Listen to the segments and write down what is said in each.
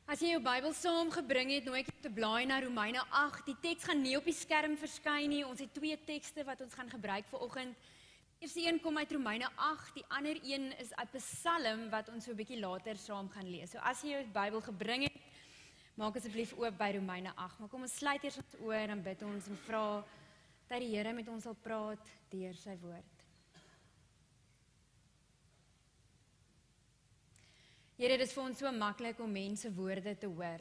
As jy jou Bybel saamgebring het, nooi ek jou te blaai na Romeine 8. Die teks gaan nie op die skerm verskyn nie. Ons het 2 tekste wat ons gaan gebruik vir oggend. Die eerste een kom uit Romeine 8, die ander een is 'n Psalm wat ons so 'n bietjie later saam gaan lees. So as jy jou Bybel gebring het, maak asseblief oop by Romeine 8. Maar kom ons sluit eers ons oë en dan bid ons en vra dat die Here met ons sal praat deur sy woord. Here, dit is vir ons so maklik om mense woorde te hoor.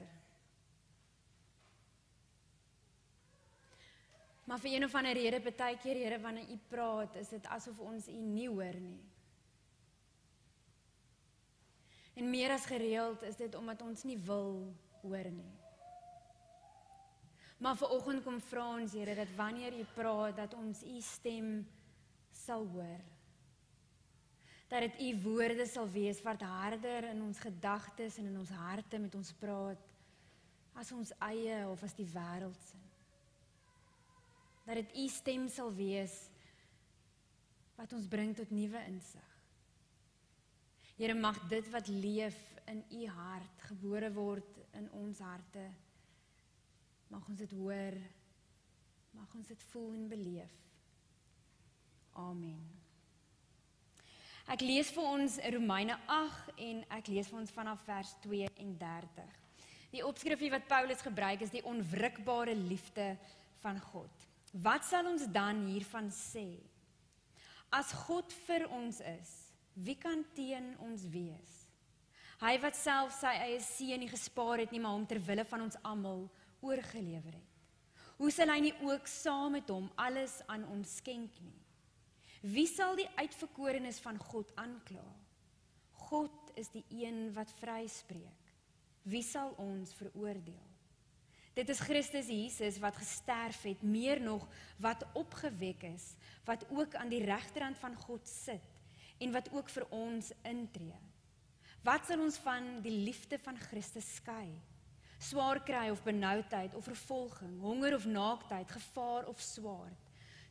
Maar vir een of ander rede, partykeer, Here, wanneer U praat, is dit asof ons U nie hoor nie. En meer as gereeld is dit omdat ons nie wil hoor nie. Maar vanoggend kom vra ons, Here, dat wanneer U praat, dat ons U stem sal hoor. Dat dit U woorde sal wees wat harder in ons gedagtes en in ons harte met ons praat, as ons eie of as die wêreld se. Dat dit U stem sal wees wat ons bring tot nuwe insig. Here, mag dit wat leef in U hart, gebore word in ons harte, mag ons dit hoor, mag ons dit voel en beleef. Amen. Ek lees vir ons Romeine 8 en ek lees vir ons vanaf vers 32. Die opskrifie wat Paulus gebruik is die onwrikbare liefde van God. Wat sal ons dan hiervan sê? As God vir ons is, wie kan teen ons wees? Hy wat self sy eie seun nie gespaar het nie, maar hom ter wille van ons almal oorgelewer het. Hoe sal hy nie ook saam met hom alles aan ons skenk nie? Wie sal die uitverkorenes van God aankla? God is die een wat vryspreek. Wie sal ons veroordeel? Dit is Christus Jesus wat gesterf het, meer nog wat opgewek is, wat ook aan die regterhand van God sit en wat ook vir ons intree. Wat sal ons van die liefde van Christus skei? Swaar kry of benoudheid of vervolging, honger of naaktheid, gevaar of swaard.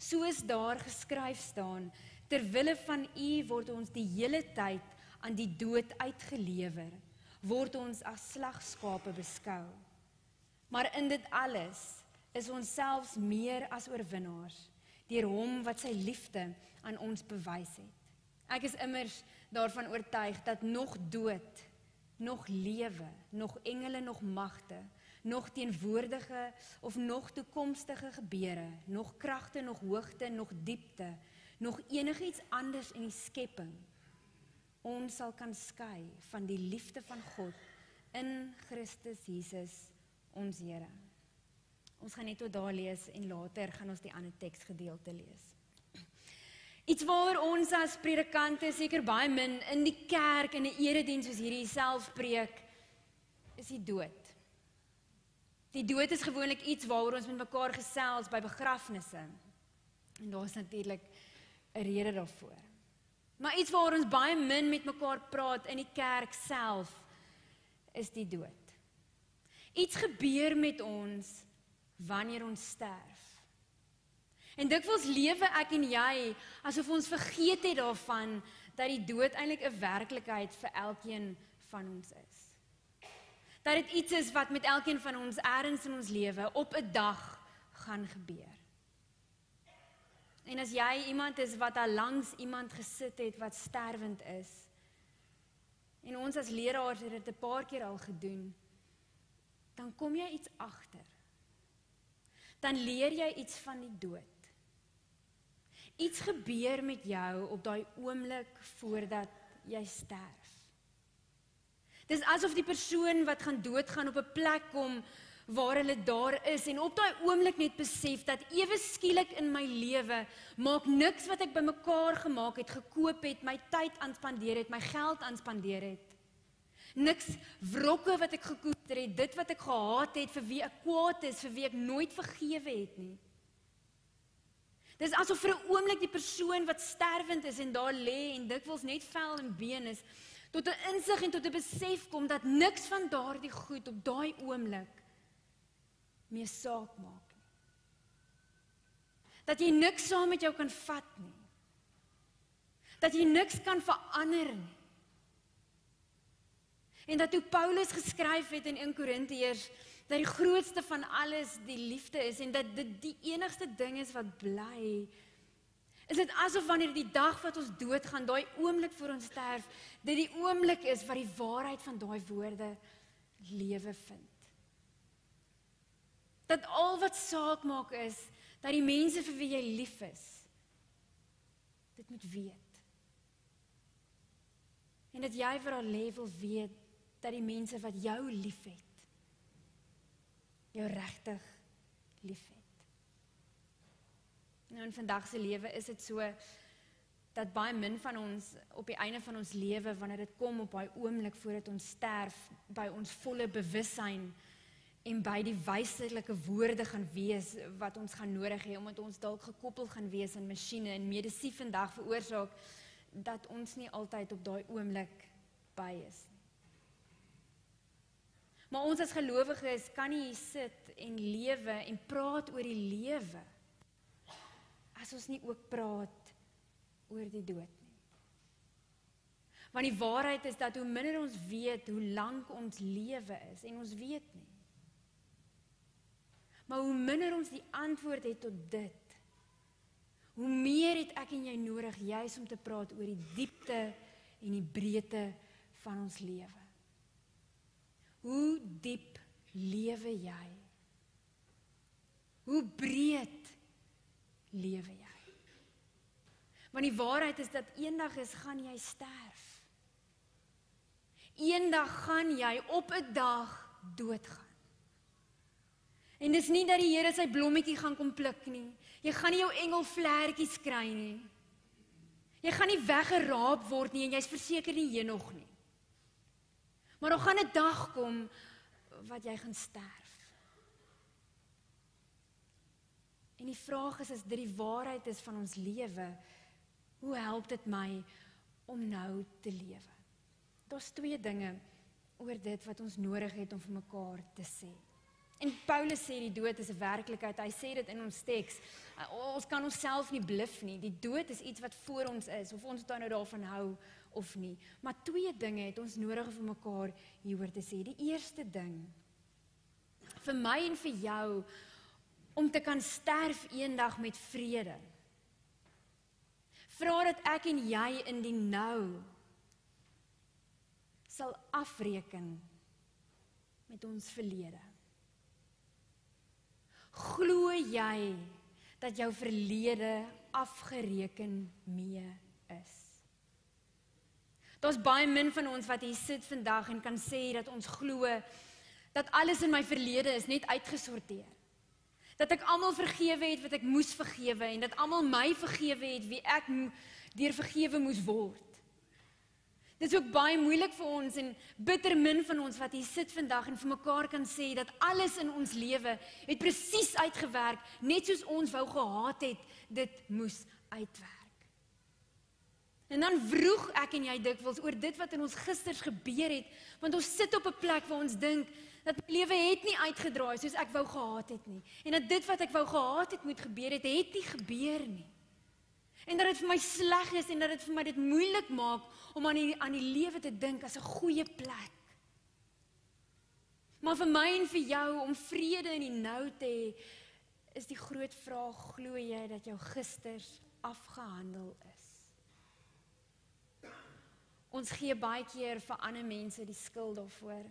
Soos daar geskryf staan, ter wille van U word ons die hele tyd aan die dood uitgelewer, word ons as slagskape beskou. Maar in dit alles is ons selfs meer as oorwinnaars, deur hom wat sy liefde aan ons bewys het. Ek is immers daarvan oortuig dat nog dood, nog lewe, nog engele, nog magte, nog teenwoordige of nog toekomstige gebeure, nog kragte, nog hoogte, nog diepte, nog enigiets anders in die skepping, ons sal kan skei van die liefde van God in Christus Jesus, ons Here. Ons gaan net tot daar lees en later gaan ons die ander teksgedeelte lees. Iets waaroor ons as predikante seker baie min in die kerk in 'n erediens soos hierdie self preek, is die dood. Die dood is gewoonlik iets waaroor ons met mekaar gesels by begrafnisse. En daar is natuurlik 'n rede daarvoor. Maar iets waaroor ons baie min met mekaar praat in die kerk self, is die dood. Iets gebeur met ons wanneer ons sterf. En dikwels lewe ek en jy asof ons vergeet het daarvan dat die dood eintlik 'n werklikheid vir elkeen van ons is. Dat dit iets is wat met elkeen van ons ergens in ons lewe op 'n dag gaan gebeur. En as jy iemand is wat al langs iemand gesit het wat sterwend is, en ons as leraars het dit 'n paar keer al gedoen, dan kom jy iets agter. Dan leer jy iets van die dood. Iets gebeur met jou op daai oomblik voordat jy sterf. Dis asof die persoon wat gaan doodgaan op 'n plek kom waar hulle daar is en op daai oomblik net besef dat ewe skielik in my lewe maak niks wat ek bymekaar gemaak het, gekoop het, my tyd aanspandeer het, my geld aanspandeer het. Niks wrokke wat ek gekoester het, dit wat ek gehaat het, vir wie ek kwaad is, vir wie ek nooit vergewe het nie. Dis asof vir 'n oomblik die persoon wat sterwend is en daar lê en dikwels net vel en been is, tot 'n insig en tot 'n besef kom dat niks van daardie goed op daai oomblik meer saak maak nie. Dat jy niks saam met jou kan vat nie. Dat jy niks kan verander nie. En dat toe Paulus geskryf het in 1 Korintiërs, dat die grootste van alles die liefde is, en dat dit die enigste ding is wat bly, is dit asof wanneer die dag wat ons doodgaan, daai oomblik voor ons sterf, dit die oomblik is wat die waarheid van daai woorde lewe vind. Dat al wat saak maak is, dat die mense vir wie jy lief is, dit moet weet. En dat jy vir haar lewe weet, dat die mense wat jou lief het, jou regtig lief het. Nou in vandag se lewe is dit so, dat baie min van ons, op die einde van ons lewe, wanneer dit kom op daai oomblik voordat ons sterf, by ons volle bewussyn, en by die wyserlike woorde gaan wees, wat ons gaan nodig hê, omdat ons dalk gekoppel gaan wees aan masjiene, en medisy vandag veroorsaak, dat ons nie altyd op daai oomblik by is. Maar ons as gelowiges kan nie hier sit en lewe en praat oor die lewe, as ons nie ook praat oor die dood nie. Want die waarheid is dat hoe minder ons weet, hoe lank ons lewe is, en ons weet nie. Maar hoe minder ons die antwoord het tot dit, hoe meer het ek en jy nodig, juis om te praat oor die diepte en die breedte van ons lewe. Hoe diep lewe jy? Hoe breed lewe jy? Want die waarheid is dat eendag gaan jy sterf. Eendag gaan jy op 'n dag doodgaan. En dis nie dat die Here sy blommetjie gaan kom pluk nie. Jy gaan nie jou engelvlekkies kry nie. Jy gaan nie weggeraap word nie en jy's verseker nie Henog nie. Maar daar gaan 'n dag kom wat jy gaan sterf. En die vraag is, as dit die waarheid is van ons lewe, hoe help dit my om nou te lewe? Daar's 2 dinge oor dit wat ons nodig het om vir mekaar te sê. En Paulus sê die dood is 'n werklikheid. Hy sê dit in ons teks. Ons kan onsself nie bluf nie. Die dood is iets wat voor ons is, of ons nou daarvan hou of nie. Maar 2 dinge het ons nodig vir mekaar hieroor te sê. Die eerste ding, vir my en vir jou, om te kan sterf eendag met vrede. Vra dat ek en jy in die nou sal afreken met ons verlede. Glo jy dat jou verlede afgereken mee is? Daar's baie min van ons wat hier sit vandag en kan sê dat ons glo dat alles in my verlede is net uitgesorteer. Dat ek almal vergewe het wat ek moes vergewe en dat almal my vergewe het wie ek deur vergewe moes word. Dit is ook baie moeilik vir ons en bitter min van ons wat hier sit vandag en vir mekaar kan sê dat alles in ons lewe het presies uitgewerk, net soos ons wou gehad het, dit moes uitwerk. En dan vroeg ek en jy dikwels oor dit wat in ons gisters gebeur het, want ons sit op 'n plek waar ons dink dat my lewe het nie uitgedraai soos ek wou gehad het nie. En dat dit wat ek wou gehad het moet gebeur het nie gebeur nie. En dat dit vir my sleg is en dat dit vir my dit moeilik maak om aan die lewe te dink as 'n goeie plek. Maar vir my en vir jou om vrede in die nou te hê, is die groot vraag, glo jy dat jou gisters afgehandel is? Ons gee baie keer vir ander mense die skuld daarvoor.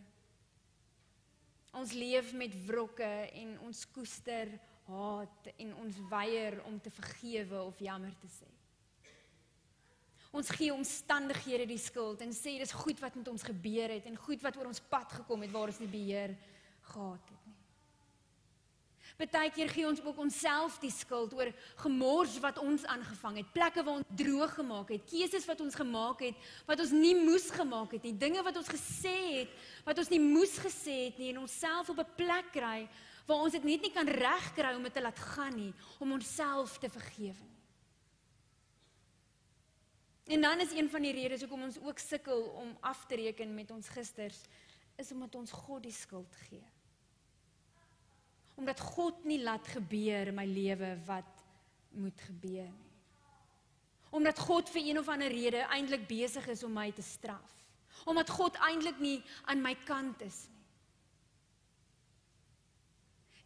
Ons leef met wrokke en ons koester haat en ons weier om te vergewe of jammer te sê. Ons gee omstandighede die skuld en sê dis goed wat met ons gebeur het en goed wat oor ons pad gekom het waar ons nie beheer gehad het nie. Partykeer gee ons ook onsself die skuld oor gemors wat ons aangevang het, plekke waar ons droog gemaak het, keuses wat ons gemaak het, wat ons nie moes gemaak het nie, dinge wat ons gesê het, wat ons nie moes gesê het nie, en onsself op 'n plek kry, waar ons dit net nie kan regkry om dit te laat gaan nie, om onsself te vergewe nie. En dan is een van die redes hoekom ons ook sukkel om af te reken met ons gisters, is omdat ons God die skuld gee. Omdat God nie laat gebeur in my lewe wat moet gebeur nie. Omdat God vir een of ander rede eintlik besig is om my te straf. Omdat God eintlik nie aan my kant is nie.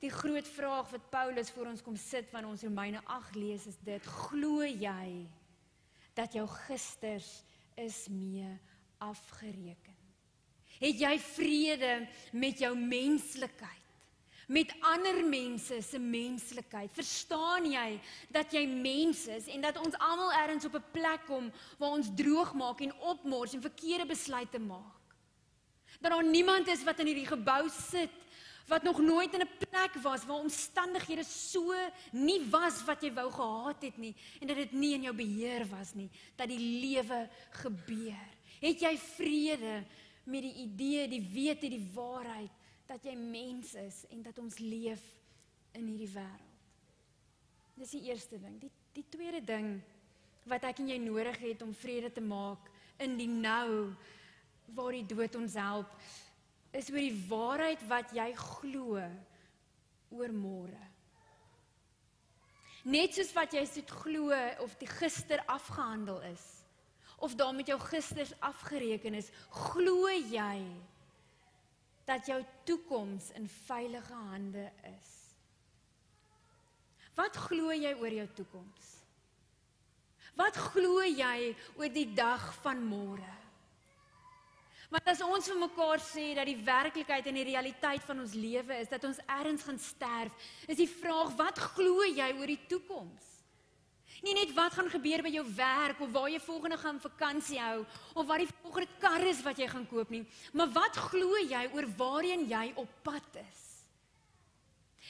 Die groot vraag wat Paulus voor ons kom sit wanneer ons Romeine 8 lees is dit: glo jy dat jou gisters is mee afgereken? Het jy vrede met jou menslikheid? Met ander mense se menslikheid? Verstaan jy dat jy mens is en dat ons almal ergens op 'n plek kom waar ons droog maak en opmors en verkeerde besluite maak? Dat daar niemand is wat in hierdie gebou sit wat nog nooit in 'n plek was waar omstandighede so nie was wat jy wou gehad het nie en dat dit nie in jou beheer was nie, dat die lewe gebeur. Het jy vrede met die idee, die wete, die waarheid dat jy mens is en dat ons leef in hierdie wêreld? Dis die eerste ding. Die tweede ding wat ek en jy nodig het om vrede te maak in die nou waar die dood ons help, is oor die waarheid wat jy glo oor môre. Net soos wat jy soet glo of die gister afgehandel is, of daar met jou gisters afgereken is, glo jy dat jou toekoms in veilige hande is? Wat glo jy oor jou toekoms? Wat glo jy oor die dag van môre? Want as ons vir mekaar sê dat die werklikheid en die realiteit van ons lewe is dat ons ergens gaan sterf, is die vraag: wat glo jy oor die toekoms? Nie net wat gaan gebeur by jou werk of waar jy volgende gaan vakansie hou of wat die volgende kar is wat jy gaan koop nie, maar wat glo jy oor waarheen jy op pad is?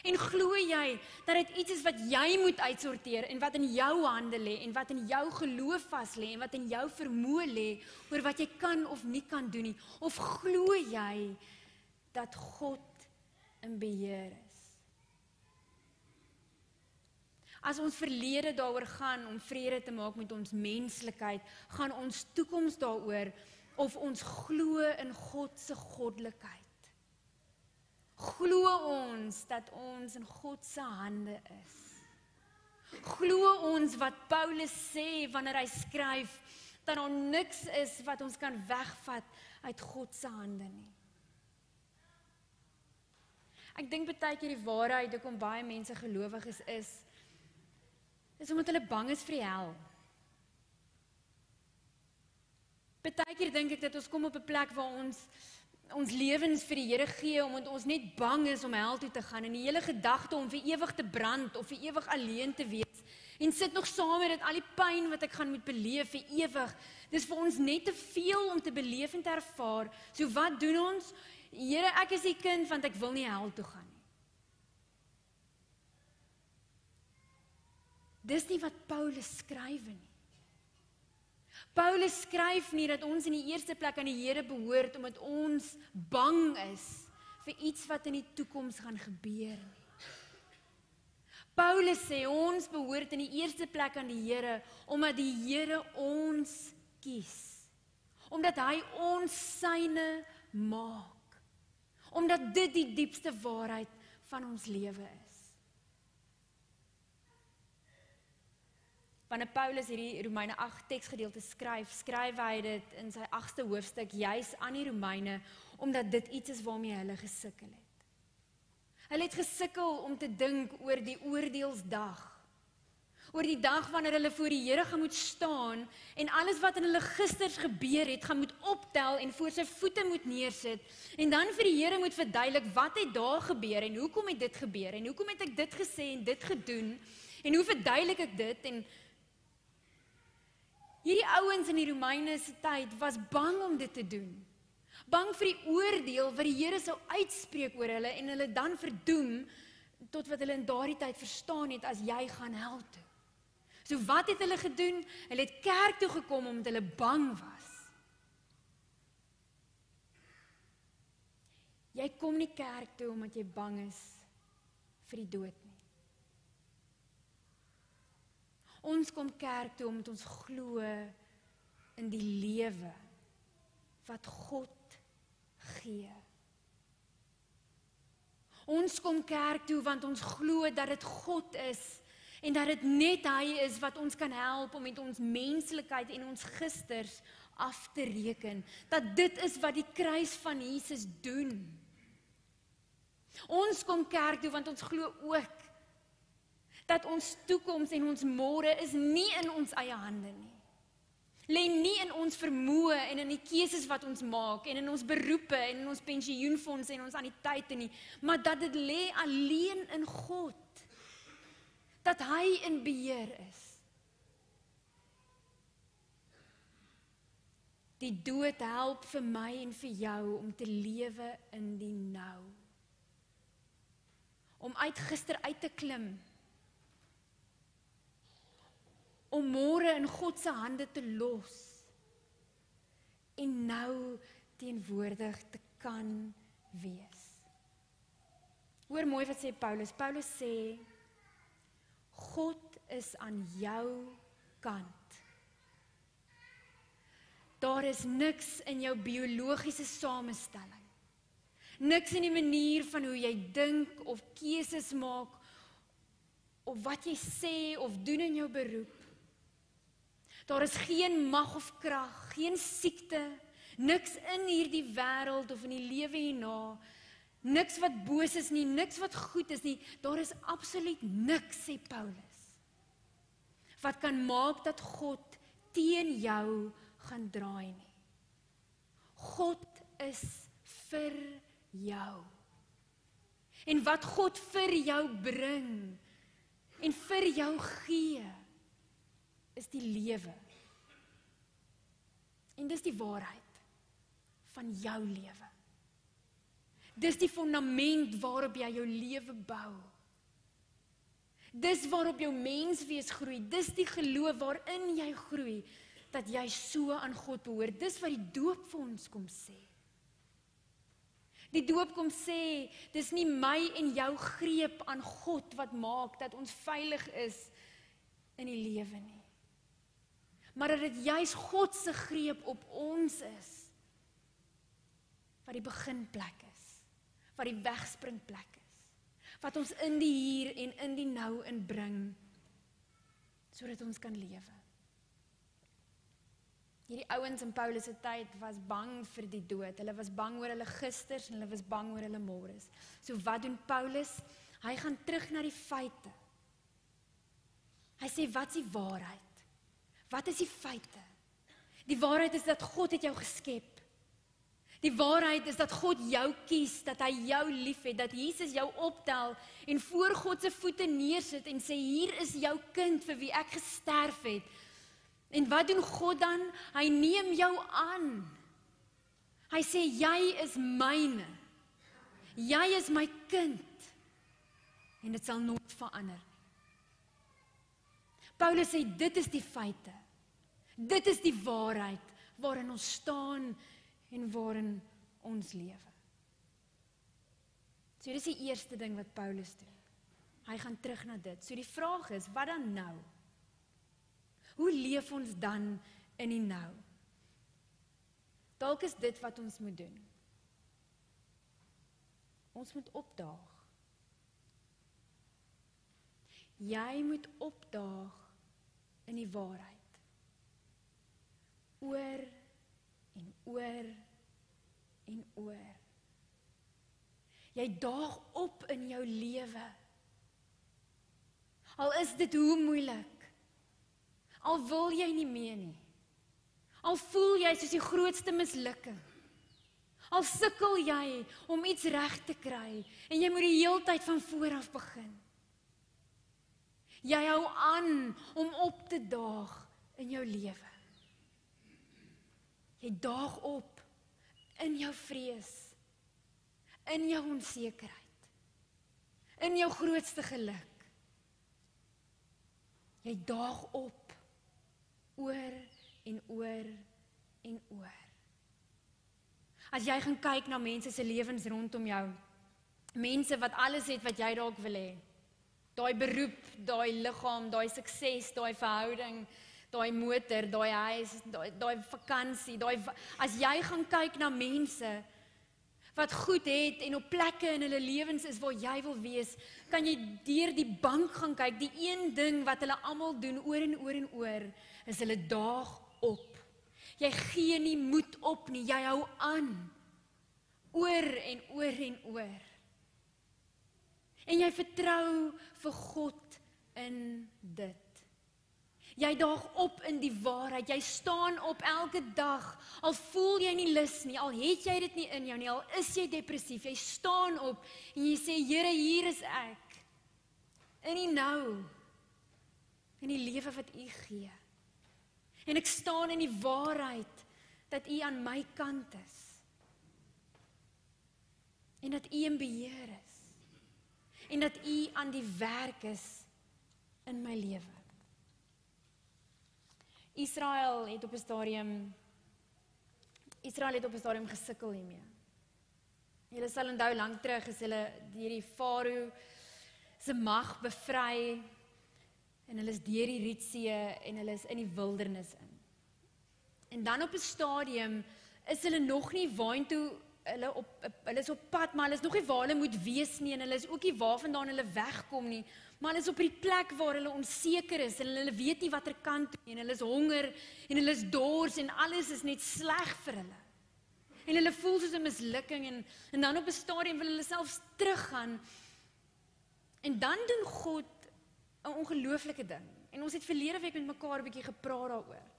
En glo jy dat dit iets is wat jy moet uitsorteer en wat in jou hande lê en wat in jou geloof vas lê en wat in jou vermoë lê oor wat jy kan of nie kan doen nie? Of glo jy dat God in beheer is? As ons verlede daaroor gaan om vrede te maak met ons menslikheid, gaan ons toekoms daaroor of ons glo in God se goddelikheid. Glo ons dat ons in God se hande is. Glo ons wat Paulus sê wanneer hy skryf dat daar niks is wat ons kan wegvat uit God se hande nie. Ek dink baie keer die waarheid hoekom baie mense gelowiges is omdat hulle bang is vir die hel. Baie keer dink ek dat ons kom op 'n plek waar ons lewens vir die Here gee omdat ons net bang is om hel toe te gaan en die hele gedagte om vir ewig te brand of vir ewig alleen te wees en sit nog saam met dit al die pyn wat ek gaan moet beleef vir ewig. Dis vir ons net te veel om te beleef en te ervaar. So wat doen ons? Here, ek is die kind want ek wil nie hel toe gaan nie. Dis nie wat Paulus skryf nie. Paulus skryf nie dat ons in die eerste plek aan die Here behoort omdat ons bang is vir iets wat in die toekoms gaan gebeur nie. Paulus sê ons behoort in die eerste plek aan die Here omdat die Here ons kies. Omdat hy ons syne maak. Omdat dit die diepste waarheid van ons lewe is. Wanneer Paulus hierdie Romeine 8 teksgedeelte skryf hy dit in sy 8ste hoofstuk juis aan die Romeine, omdat dit iets is waarmee hulle gesukkel het. Hulle het gesukkel om te dink oor die oordeelsdag, oor die dag wanneer hulle voor die Here gaan moet staan en alles wat in hulle gisters gebeur het, gaan moet optel en voor sy voete moet neersit en dan vir die Here moet verduidelik wat het daar gebeur en hoekom het dit gebeur en hoekom het ek dit gesê en dit gedoen en hoe verduidelik ek dit en hierdie ouens in die Romeine se tyd was bang om dit te doen. Bang vir die oordeel wat die Here sou uitspreek oor hulle en hulle dan verdoem tot wat hulle in daardie tyd verstaan het as jy gaan hel toe. So wat het hulle gedoen? Hulle het kerk toe gekom omdat hulle bang was. Jy kom nie kerk toe omdat jy bang is vir die dood nie. Ons kom kerk toe omdat ons glo in die lewe wat God gee. Ons kom kerk toe want ons glo dat dit God is en dat dit net hy is wat ons kan help om met ons menslikheid en ons gisters af te reken, dat dit is wat die kruis van Jesus doen. Ons kom kerk toe, want ons glo ook, dat ons toekoms en ons môre is nie in ons eie hande nie. Lê nie in ons vermoë en in die keuses wat ons maak en in ons beroepe en in ons pensioenfonds en ons anniteite nie, maar dat dit lê alleen in God. Dat hy in beheer is. Die dood help vir my en vir jou om te lewe in die nou. Om uit gister uit te klim. Om môre in God se hande te los en nou teenwoordig te kan wees. Hoor mooi wat sê Paulus. Paulus sê, God is aan jou kant. Daar is niks in jou biologiese samestelling. Niks in die manier van hoe jy dink of keuses maak, of wat jy sê of doen in jou beroep. Daar is geen mag of krag, geen siekte, niks in hierdie wêreld of in die lewe hierna, niks wat boos is nie, niks wat goed is nie, daar is absoluut niks, sê Paulus, wat kan maak dat God teen jou gaan draai nie. God is vir jou. En wat God vir jou bring, en vir jou gee, is die lewe. En dis die waarheid van jou lewe. Dis die fundament waarop jy jou lewe bou. Dis waarop jou menswees groei. Dis die geloof waarin jy groei, dat jy so aan God behoort. Dis wat die doop vir ons kom sê. Die doop kom sê, dis nie my en jou greep aan God wat maak dat ons veilig is in die lewe nie. Maar dat dit juis God se greep op ons is, wat die beginplek is, wat die wegspringplek is, wat ons in die hier en in die nou inbring, sodat ons kan lewe. Hierdie ouens in Paulus se tyd was bang vir die dood, hulle was bang oor hulle gisters en hulle was bang oor hulle môres. So wat doen Paulus? Hy gaan terug na die feite. Hy sê, wat is die waarheid? Wat is die feite? Die waarheid is dat God het jou geskep. Die waarheid is dat God jou kies, dat hy jou liefhet, dat Jesus jou optel en voor God se voete neersit en sê, hier is jou kind vir wie ek gesterf het. En wat doen God dan? Hy neem jou aan. Hy sê, jy is myne. Jy is my kind. En dit sal nooit verander. Paulus sê, dit is die feite. Dit is die waarheid waarin ons staan en waarin ons lewe. So dit is die eerste ding wat Paulus doen. Hy gaan terug na dit. So die vraag is, wat dan nou? Hoe leef ons dan in die nou? Dalk is dit wat ons moet doen. Ons moet opdaag. Jy moet opdaag in die waarheid. Oor en oor en oor. Jy daag op in jou lewe. Al is dit hoe moeilik. Al wil jy nie meer nie. Al voel jy soos die grootste mislukking. Al sukkel jy om iets reg te kry en jy moet die heeltyd van voor af begin. Jy hou aan om op te daag in jou lewe. Jy daag op in jou vrees, in jou onsekerheid, in jou grootste geluk. Jy daag op, oor en oor en oor. As jy gaan kyk na mense se lewens rondom jou, mense wat alles het wat jy dalk wil hê, daai beroep, daai liggaam, daai sukses, daai verhouding, daai motor, daai huis, daai vakansie, as jy gaan kyk na mense wat goed het en op plekke in hulle lewens is waar jy wil wees, kan jy deur die bank gaan kyk, die een ding wat hulle almal doen oor en oor en oor, is hulle daag op. Jy gee nie moed op nie, jy hou aan. Oor en oor en oor. En jy vertrou vir God in dit. Jy daag op in die waarheid, jy staan op elke dag, al voel jy nie lus nie, al het jy dit nie in jou nie, al is jy depressief, jy staan op en jy sê, Here, hier is ek, in die nou, in die lewe wat U gee. En ek staan in die waarheid, dat U aan my kant is. En dat U in beheer is. En dat U aan die werk is in my lewe. Israel het op 'n stadium gesukkel hiermee. Julle sal onthou lank terug is hulle deur die Farao se mag bevry en hulle is deur die Rietsee en hulle is in die wildernis in. En dan op 'n stadium is hulle nog nie waartoe hulle is op pad, maar hulle is nog nie waar hulle moet wees nie en hulle is ook nie waarvandaan hulle wegkom nie. Maar hulle is op die plek waar hulle onseker is en hulle weet nie watter kant toe nie en hulle is honger en hulle is dors en alles is net sleg vir hulle. En hulle voel soos 'n mislukking en dan op 'n stadium wil hulle selfs teruggaan. En dan doen God 'n ongelooflike ding. En ons het verlede week met mekaar 'n bietjie gepraat daaroor.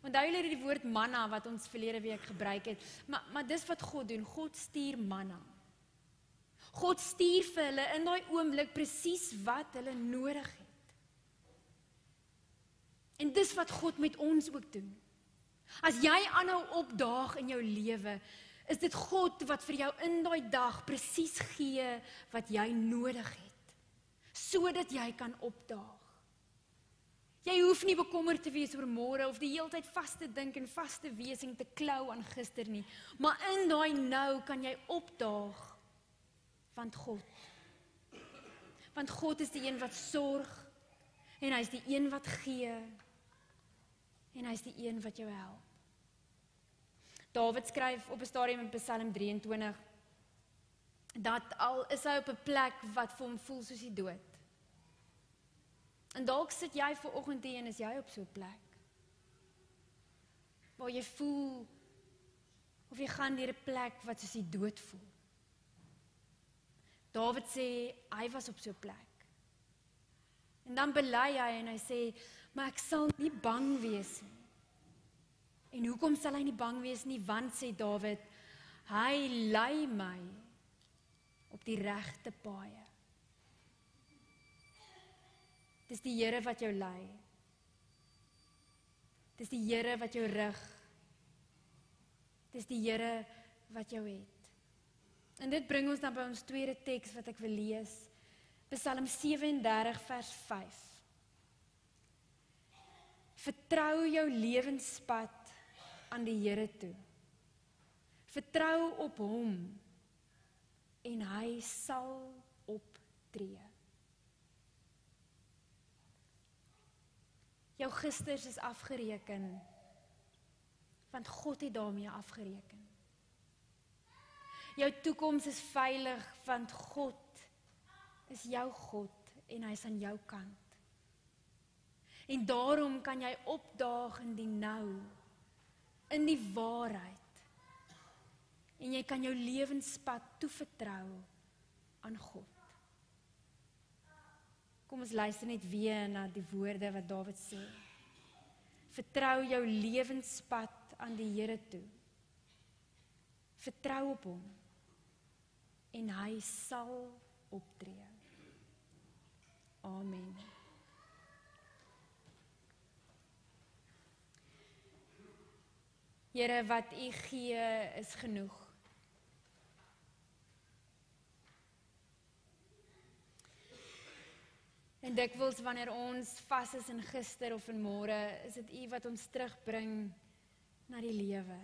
Onthou julle die woord manna wat ons verlede week gebruik het, maar dis wat God doen. God stuur manna. God stuur vir hulle in daai oomblik presies wat hulle nodig het. En dis wat God met ons ook doen. As jy aanhou opdaag in jou lewe, is dit God wat vir jou in daai dag presies gee wat jy nodig het, sodat jy kan opdaag. Jy hoef nie bekommerd te wees oor môre of die hele tyd vas te dink en vas te wees en te klou aan gister nie, maar in daai nou kan jy opdaag. Want God is die een wat sorg, en hy is die een wat gee, en hy is die een wat jou help. Dawid skryf op 'n stadium in Psalm 23, dat al is hy op 'n plek wat vir hom voel soos die dood. En dalk sit jy vanoggend hier en is jy op so 'n plek, waar jy voel, of jy gaan deur 'n plek wat soos die dood voel. Dawid sê, hy was op so 'n plek. En dan bely hy en hy sê, maar ek sal nie bang wees nie. En hoekom sal hy nie bang wees nie? Want, sê Dawid, hy lei my op die regte paaie. Dis die Here wat jou lei. Dis die Here wat jou rig. Dis die Here wat jou het. En dit bring ons dan by ons tweede teks wat ek wil lees. Psalm 37 vers 5. Vertrou jou lewenspad aan die Here toe. Vertrou op hom en hy sal optree. Jou gisters is afgereken, want God het daarmee afgereken. Jou toekoms is veilig, want God is jou God en hy is aan jou kant. En daarom kan jy opdaag in die nou, in die waarheid. En jy kan jou lewenspad toevertrou aan God. Kom ons luister net weer na die woorde wat Dawid sê. Vertrou jou lewenspad aan die Here toe. Vertrou op hom en hy sal optree. Amen. Here, wat U gee is genoeg. En dikwels wanneer ons vas is in gister of in môre, is dit U wat ons terugbring na die lewe.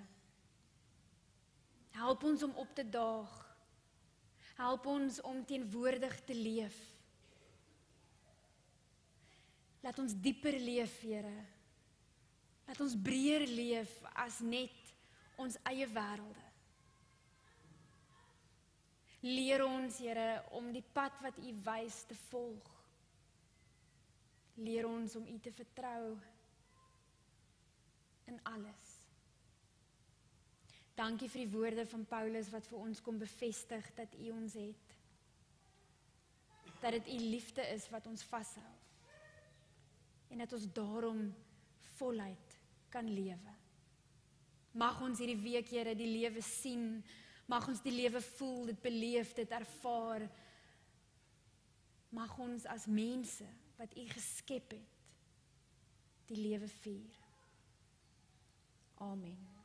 Help ons om op te daag. Help ons om teenwoordig te leef. Laat ons dieper leef, Here. Laat ons breër leef as net ons eie wêrelde. Leer ons, Here, om die pad wat U wys te volg. Leer ons om U te vertrou in alles. Dankie vir die woorde van Paulus wat vir ons kom bevestig dat U ons het. Dat dit U liefde is wat ons vashou. En dat ons daarom voluit kan lewe. Mag ons hierdie week, Here, die lewe sien, mag ons die lewe voel, dit beleef, dit ervaar. Mag ons as mense wat U geskep het, die lewe vier. Amen.